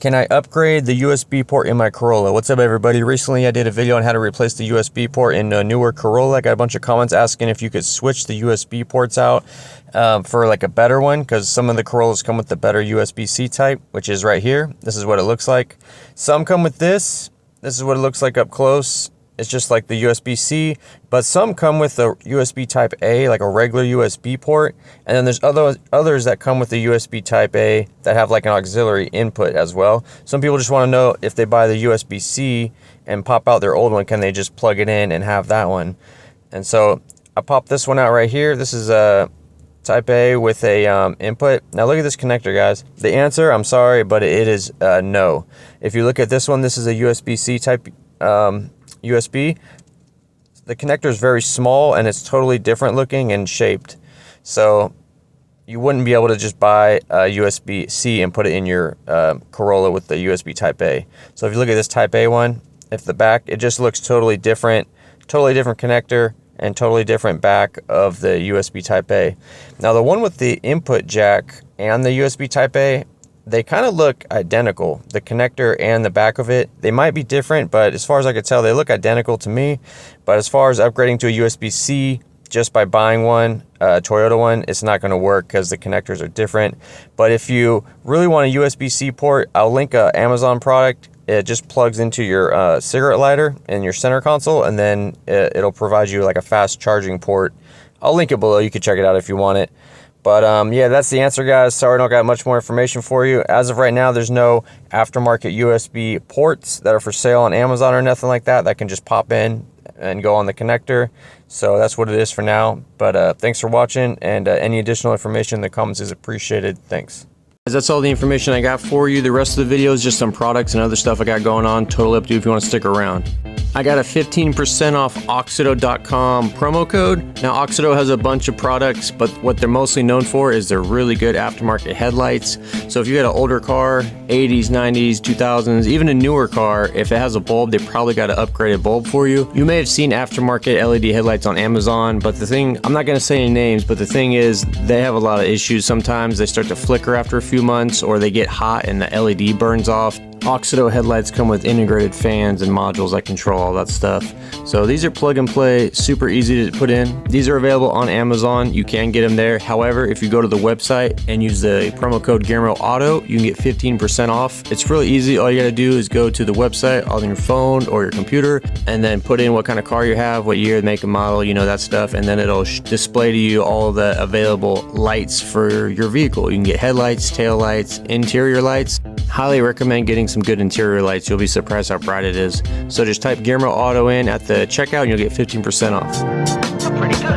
Can I upgrade the USB port in my Corolla? What's up, everybody? Recently I did a video on how to replace the USB port in a newer Corolla. I got a bunch of comments asking if you could switch the USB ports out for like a better one, because some of the Corollas come with the better USB-C type, which is right here. This is what it looks like. Some come with this. This is what it looks like up close. It's just like the USB-C, but some come with the USB type A, like a regular USB port. And then there's others that come with the USB type A that have like an auxiliary input as well. Some people just want to know if they buy the USB-C and pop out their old one, can they just plug it in and have that one? And so I popped this one out right here. This is a type A with a input. Now look at this connector, guys. The answer, I'm sorry, but it is no. If you look at this one, this is a USB-C type USB. The connector is very small and it's totally different looking and shaped. So you wouldn't be able to just buy a USB-C and put it in your Corolla with the USB type A. So if you look at this type A one, if the back, it just looks totally different connector and totally different back of the USB type A. Now the one with the input jack and the USB type A, they kind of look identical. The connector and the back of it, they might be different, but as far as I could tell, they look identical to me. But as far as upgrading to a USB-C just by buying one, a Toyota one, it's not going to work because the connectors are different. But if you really want a USB-C port, I'll link a Amazon product. It just plugs into your cigarette lighter in your center console, and then it'll provide you like a fast charging port. I'll link it below. You can check it out if you want it. But yeah, that's the answer, guys. Sorry I don't got much more information for you. As of right now, there's no aftermarket USB ports that are for sale on Amazon or nothing like that that can just pop in and go on the connector. So that's what it is for now. But thanks for watching, and any additional information in the comments is appreciated. Thanks. That's all the information I got for you. The rest of the video is just some products and other stuff I got going on. Totally up to you if you want to stick around. I got a 15% off Auxito.com promo code. Now Auxito has a bunch of products, but what they're mostly known for is their really good aftermarket headlights. So if you got an older car, 80s, 90s, 2000s, even a newer car, if it has a bulb, they probably got an upgraded bulb for you. You may have seen aftermarket LED headlights on Amazon, but the thing, I'm not going to say any names, but the thing is they have a lot of issues. Sometimes they start to flicker after a few months, or they get hot and the LED burns off. Auxito headlights come with integrated fans and modules that control all that stuff. So these are plug and play, super easy to put in. These are available on Amazon. You can get them there. However, if you go to the website and use the promo code GearmoAuto, you can get 15% off. It's really easy. All you got to do is go to the website on your phone or your computer and then put in what kind of car you have, what year, make and model, you know, that stuff. And then it'll display to you all the available lights for your vehicle. You can get headlights, tail lights, interior lights. Highly recommend getting some good interior lights. You'll be surprised how bright it is. So just type GearmoAuto in at the checkout and you'll get 15% off. Pretty good.